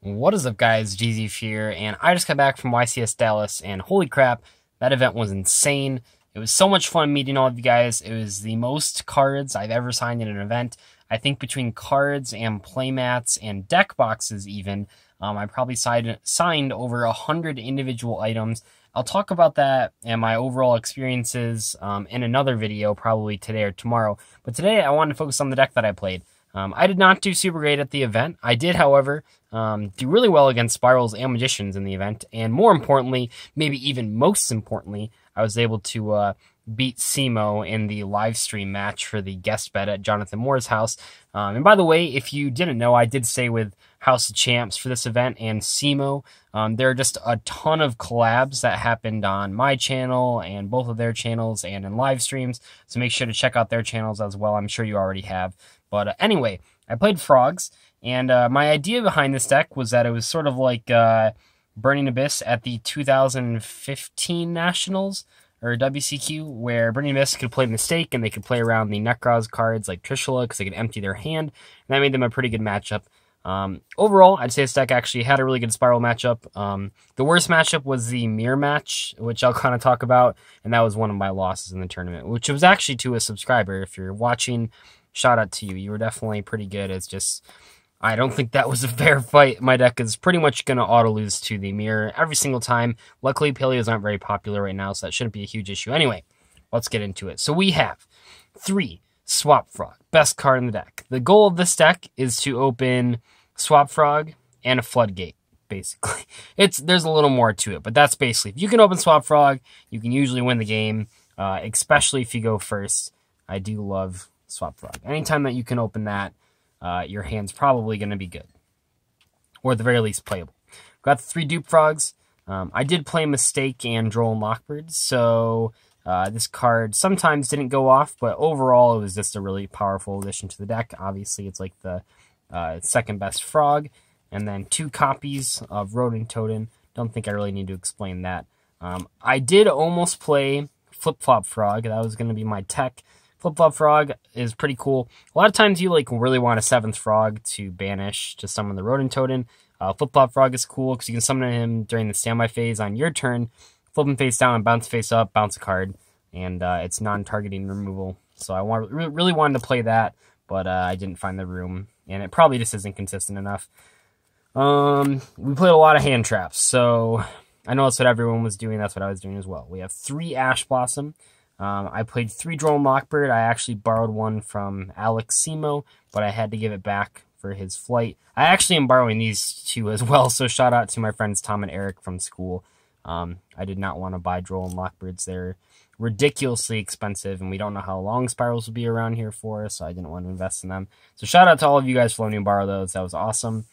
What is up, guys? Dzeeff here, and I just got back from YCS Dallas, and holy crap, that event was insane. It was so much fun meeting all of you guys. It was the most cards I've ever signed in an event. I think between cards and playmats and deck boxes even, I probably signed over 100 individual items. I'll talk about that and my overall experiences in another video, probably today or tomorrow. But today I wanted to focus on the deck that I played. I did not do super great at the event. I did, however, do really well against Spirals and Magicians in the event. And more importantly, maybe even most importantly, I was able to beat Simo in the live stream match for the guest bet at Jonathan Moore's house. And by the way, if you didn't know, I did stay with House of Champs for this event and Simo. There are just a ton of collabs that happened on my channel and both of their channels and in live streams. So make sure to check out their channels as well. I'm sure you already have. But anyway, I played Frogs, and my idea behind this deck was that it was sort of like Burning Abyss at the 2015 Nationals, or WCQ, where Burning Abyss could play Mistake, and they could play around the Necroz cards like Trishula, because they could empty their hand, and that made them a pretty good matchup. Overall, I'd say this deck actually had a really good Spiral matchup. The worst matchup was the Mirror match, which I'll kind of talk about, and that was one of my losses in the tournament, which was actually to a subscriber. If you're watching, shout out to you. You were definitely pretty good. It's just, I don't think that was a fair fight. My deck is pretty much going to auto-lose to the Mirror every single time. Luckily, Paleos aren't very popular right now, so that shouldn't be a huge issue. Anyway, let's get into it. So we have 3 Swap Frog, best card in the deck. The goal of this deck is to open Swap Frog and a Floodgate, basically. There's a little more to it, but that's basically, if you can open Swap Frog, you can usually win the game, especially if you go first. I do love Swap Frog. Anytime that you can open that, your hand's probably going to be good, or at the very least playable. Got the 3 Dupe Frogs. I did play Mistake and Droll and Lockbird, so this card sometimes didn't go off, but overall it was just a really powerful addition to the deck. Obviously, it's like the second best frog, and then 2 copies of Rodent Totem. Don't think I really need to explain that. I did almost play Flip Flop Frog. That was going to be my tech. Flip Flop Frog is pretty cool. A lot of times you really want a 7th frog to banish to summon the Rodent Totem. Flip Flop Frog is cool because you can summon him during the standby phase on your turn, flip him face down and bounce face up, bounce a card, and it's non-targeting removal. So I really wanted to play that, but I didn't find the room, and it probably just isn't consistent enough. We played a lot of hand traps, so I know that's what everyone was doing. That's what I was doing as well. We have 3 Ash Blossom. I played 3 Droll and Lockbird. I actually borrowed one from Alex Simo, but I had to give it back for his flight. I actually am borrowing these 2 as well, so shout out to my friends Tom and Eric from school. I did not want to buy Droll and Lockbirds. They're ridiculously expensive, and we don't know how long Spirals will be around here for, so I didn't want to invest in them. So shout out to all of you guys for letting me borrow those. That was awesome.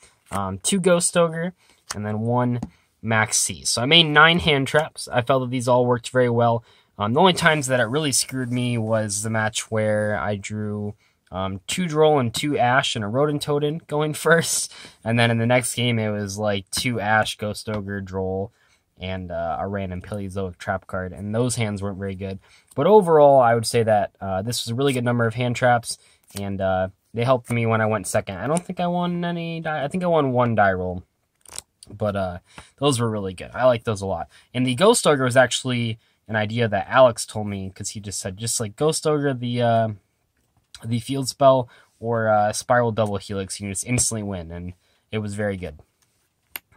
2 Ghost Ogre, and then 1 Max C. So I made 9 hand traps. I felt that these all worked very well. The only times that it really screwed me was the match where I drew 2 Droll and 2 Ash and a Rodent Totem going first. And then in the next game, it was like 2 Ash, Ghost Ogre, Droll, and a random Paleozoic trap card. And those hands weren't very good. But overall, I would say that this was a really good number of hand traps. And they helped me when I went second. I don't think I won any die. I think I won 1 die roll. But those were really good. I like those a lot. And the Ghost Ogre was actually an idea that Alex told me, because he just said, just like Ghost Ogre the field spell, or Spiral Double Helix, you can just instantly win, and it was very good.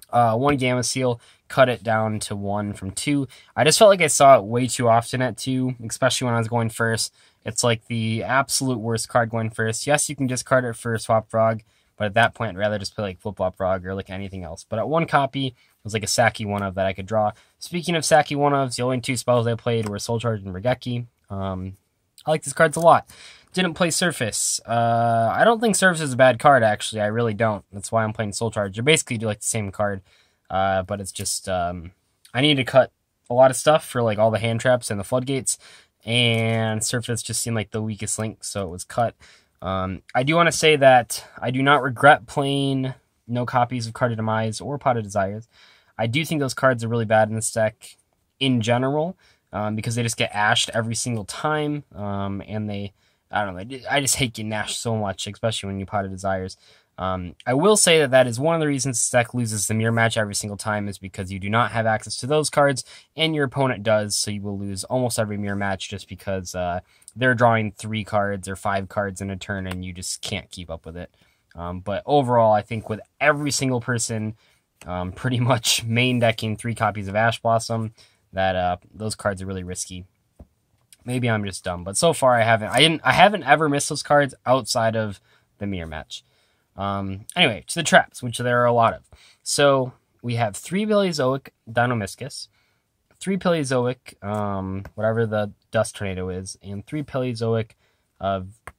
1 Gamma Seal, cut it down to 1 from 2. I just felt like I saw it way too often at 2, especially when I was going first. It's like the absolute worst card going first. Yes, you can discard it for Swap Frog, but at that point, I'd rather just play like Flip Flop Frog or like anything else. But at 1 copy, it was like a Saki 1-of that I could draw. Speaking of Saki 1-ofs, the only 2 spells I played were Soul Charge and Regeki. I like these cards a lot. Didn't play Surface. I don't think Surface is a bad card, actually. I really don't. That's why I'm playing Soul Charge. They basically do like the same card, but it's just I need to cut a lot of stuff for like all the hand traps and the floodgates, and Surface just seemed like the weakest link, so it was cut. I do want to say that I do not regret playing no copies of Card of Demise or Pot of Desires. I do think those cards are really bad in this deck in general, because they just get ashed every single time, and I don't know, I just hate getting ashed so much, especially when you Pot of Desires. I will say that that is one of the reasons this deck loses the mirror match every single time, is because you do not have access to those cards, and your opponent does, so you will lose almost every mirror match just because they're drawing 3 cards or 5 cards in a turn, and you just can't keep up with it. But overall, I think with every single person pretty much main decking 3 copies of Ash Blossom, that those cards are really risky. Maybe I'm just dumb, but so far I haven't ever missed those cards outside of the mirror match. Anyway, to the traps, which there are a lot of. So we have 3 Paleozoic Dinomischus, 3 Paleozoic, whatever the Dust Tornado is, and 3 Paleozoic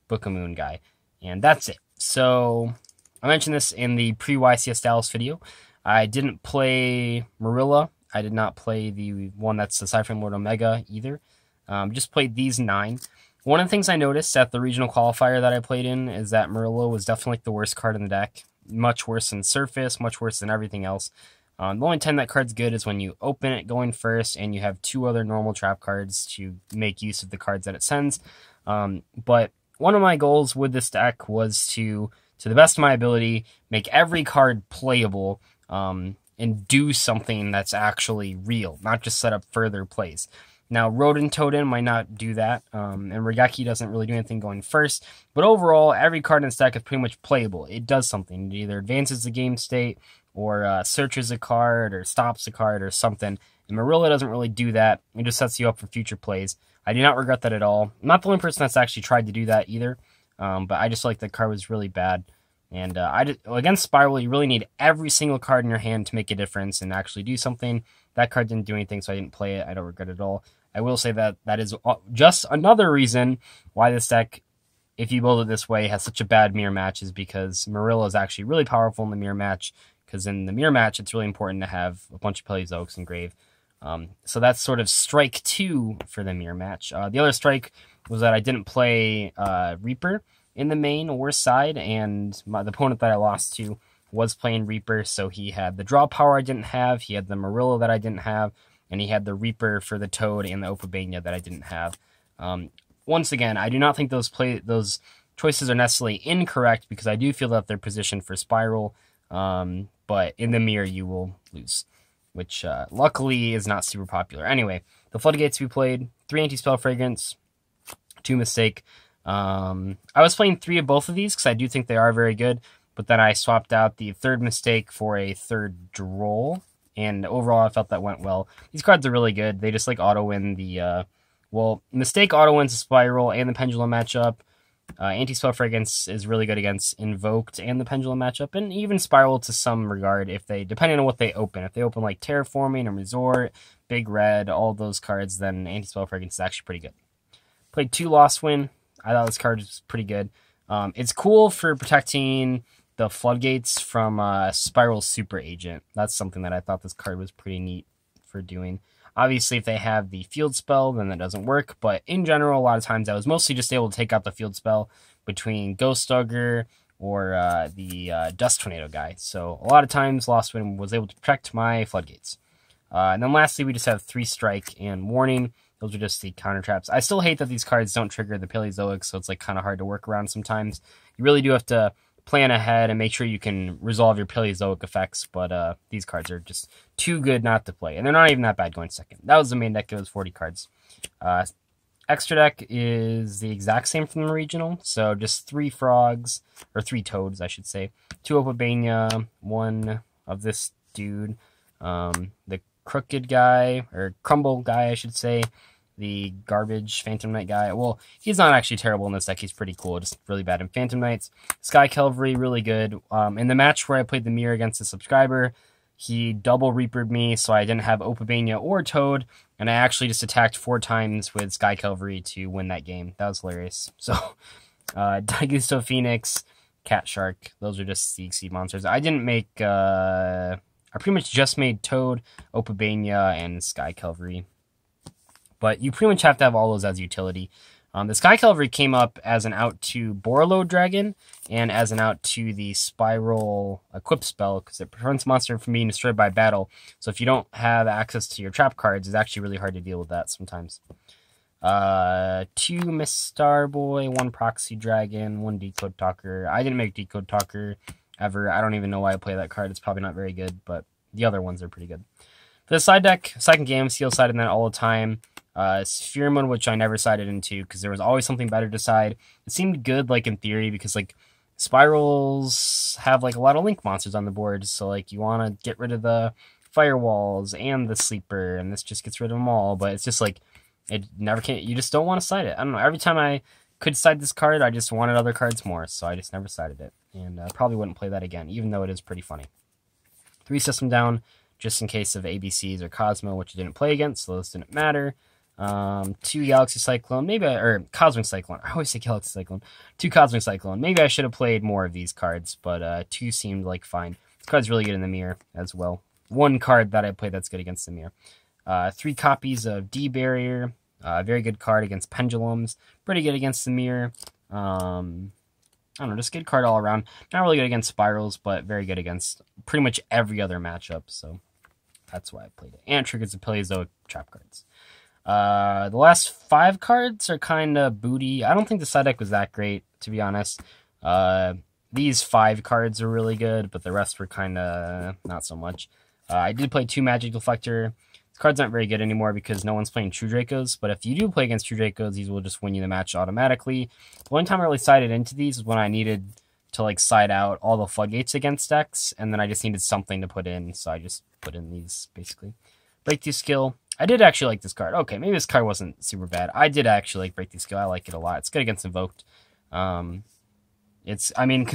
Book of Moon guy. And that's it. So I mentioned this in the pre-YCS Dallas video. I didn't play Marilla. I did not play the one that's the Cypher Lord Omega either. Just played these 9. One of the things I noticed at the regional qualifier that I played in is that Marilla was definitely like the worst card in the deck. Much worse than Surface, much worse than everything else. The only time that card's good is when you open it going first and you have 2 other normal trap cards to make use of the cards that it sends. But one of my goals with this deck was to the best of my ability, make every card playable and do something that's actually real, not just set up further plays. Now, Rodent Totem might not do that, and Regeki doesn't really do anything going first, but overall, every card in this deck is pretty much playable. It does something. It either advances the game state, or searches a card, or stops a card, or something. And Marilla doesn't really do that. It just sets you up for future plays. I do not regret that at all. I'm not the only person that's actually tried to do that either, but I just feel like the card was really bad. And against Spiral, you really need every single card in your hand to make a difference and actually do something. That card didn't do anything, so I didn't play it. I don't regret it at all. I will say that that is just another reason why this deck, if you build it this way, has such a bad mirror match, is because Marilla is actually really powerful in the mirror match, because in the mirror match, it's really important to have a bunch of Paleozoics in grave. So that's sort of strike 2 for the mirror match. The other strike was that I didn't play Reaper in the main or side, and the opponent that I lost to was playing Reaper, so he had the draw power I didn't have, he had the Marilla that I didn't have, and he had the Reaper for the Toad and the Opabania that I didn't have. Once again, I do not think those choices are necessarily incorrect, because I do feel that they're positioned for Spiral, but in the mirror you will lose, which luckily is not super popular. Anyway, the Floodgates we played, 3 Anti-Spell Fragrance, 2 Mistake. I was playing 3 of both of these because I do think they are very good, but then I swapped out the 3rd Mistake for a 3rd Droll, and overall I felt that went well. These cards are really good. They just like auto-win the, Mistake auto-wins the Spiral and the Pendulum matchup. Anti-Spell Fragrance is really good against Invoked and the Pendulum matchup, and even Spiral to some regard, depending on what they open. If they open like Terraforming or Resort, Big Red, all those cards, then Anti-Spell Fragrance is actually pretty good. Played 2 Lost Win. I thought this card was pretty good. It's cool for protecting the Floodgates from Spiral Super Agent. That's something that I thought this card was pretty neat for doing. Obviously, if they have the field spell, then that doesn't work. But in general, a lot of times I was mostly just able to take out the field spell between Ghost Dugger or the Dust Tornado guy. So a lot of times, Lost Wind was able to protect my Floodgates. And then lastly, we just have 3 Strike and Warning. Those are just the counter traps. I still hate that these cards don't trigger the Paleozoic, so it's like kind of hard to work around sometimes. You really do have to plan ahead and make sure you can resolve your Paleozoic effects, but these cards are just too good not to play, and they're not even that bad going second. That was the main deck. It was 40 cards. Extra deck is the exact same from the regional, so just 3 frogs, or 3 toads, I should say. 2 Opabania, 1 of this dude, the crooked guy, or crumble guy, I should say, the garbage Phantom Knight guy. Well, he's not actually terrible in this deck. He's pretty cool, just really bad in Phantom Knights. Sky Cavalry, really good. In the match where I played the mirror against a subscriber, he double Reapered me, so I didn't have Opabania or Toad, and I actually just attacked 4 times with Sky Cavalry to win that game. That was hilarious. So, Daigusto Phoenix, Cat Shark, those are just the Exceed monsters. I didn't make, I pretty much just made Toad, Opabania, and Sky Cavalry. But you pretty much have to have all those as utility. The Sky Cavalry came up as an out to Borreload Dragon and as an out to the Spiral Equip spell, because it prevents monster from being destroyed by battle. So if you don't have access to your trap cards, it's actually really hard to deal with that sometimes. 2 Miss Starboy, 1 Proxy Dragon, 1 Decode Talker. I didn't make Decode Talker. ever. I don't even know why I play that card. It's probably not very good, but the other ones are pretty good. For the side deck, second game, Steel sided that all the time. Sphere Mode, which I never sided into because there was always something better to side. It seemed good, like, in theory, because, like, Spirals have, like, a lot of Link monsters on the board, so, like, you want to get rid of the Firewalls and the Sleeper, and this just gets rid of them all, but it's just, like, it never can. You just don't want to side it. I don't know. Every time I could side this card, I just wanted other cards more, so I just never sided it, and probably wouldn't play that again, even though it is pretty funny. 3 system down, just in case of ABCs or Cosmo, which I didn't play against, so those didn't matter. 2 Galaxy Cyclone, maybe, or Cosmic Cyclone. I always say Galaxy Cyclone. 2 Cosmic Cyclone. Maybe I should have played more of these cards, but 2 seemed like fine. This card's really good in the mirror as well. 1 card that I played that's good against the mirror. 3 copies of D Barrier. Very good card against Pendulums. Pretty good against the mirror. I don't know, just good card all around. Not really good against Spirals, but very good against pretty much every other matchup, so that's why I played it. And triggers the Paleozoic trap cards. The last 5 cards are kind of booty. I don't think the side deck was that great, to be honest. These 5 cards are really good, but the rest were kind of not so much. I did play 2 Magic Deflector. These cards aren't very good anymore because no one's playing True Dracos, but if you do play against True Dracos, these will just win you the match automatically. The one time I really sided into these was when I needed to, like, side out all the Floodgates against decks, and then I just needed something to put in, so I just put in these, basically. Breakthrough Skill. I did actually like this card. Okay, maybe this card wasn't super bad. I did actually like Breakthrough Skill. I like it a lot. It's good against Invoked. Because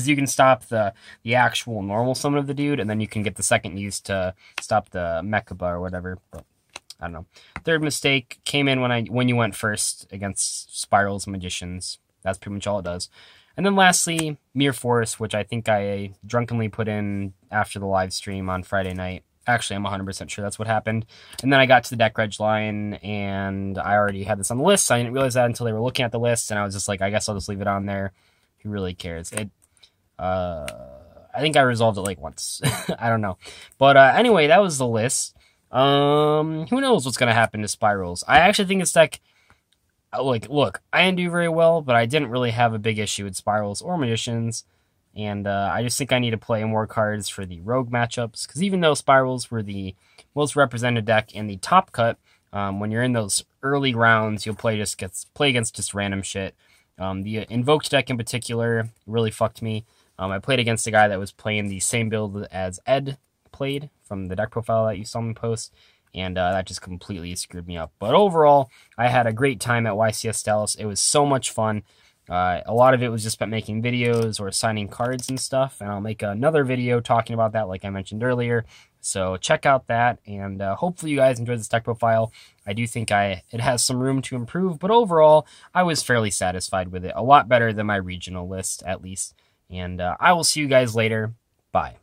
you can stop the actual normal summon of the dude, and then you can get the second use to stop the Mechaba or whatever. But I don't know. Third mistake came in when you went first against Spirals Magicians. That's pretty much all it does. And then lastly, Mere Force, which I think I drunkenly put in after the live stream on Friday night. Actually, I'm 100% sure that's what happened. And then I got to the deck reg line, and I already had this on the list. I didn't realize that until they were looking at the list, and I was just like, I guess I'll just leave it on there. Who really cares? I think I resolved it like once. I don't know. But anyway, that was the list. Who knows what's going to happen to Spirals? I actually think this deck, look, I didn't do very well, but I didn't really have a big issue with Spirals or Magicians. And I just think I need to play more cards for the Rogue matchups. Because even though Spirals were the most represented deck in the top cut, when you're in those early rounds, you'll play against just random shit. The Invoked deck in particular really fucked me. I played against a guy that was playing the same build as Ed played from the deck profile that you saw me post. And that just completely screwed me up. But overall, I had a great time at YCS Dallas. It was so much fun. A lot of it was just about making videos or signing cards and stuff, and I'll make another video talking about that like I mentioned earlier, so check out that, and hopefully you guys enjoyed this deck profile. I do think it has some room to improve, but overall, I was fairly satisfied with it. A lot better than my regional list, at least, and I will see you guys later. Bye.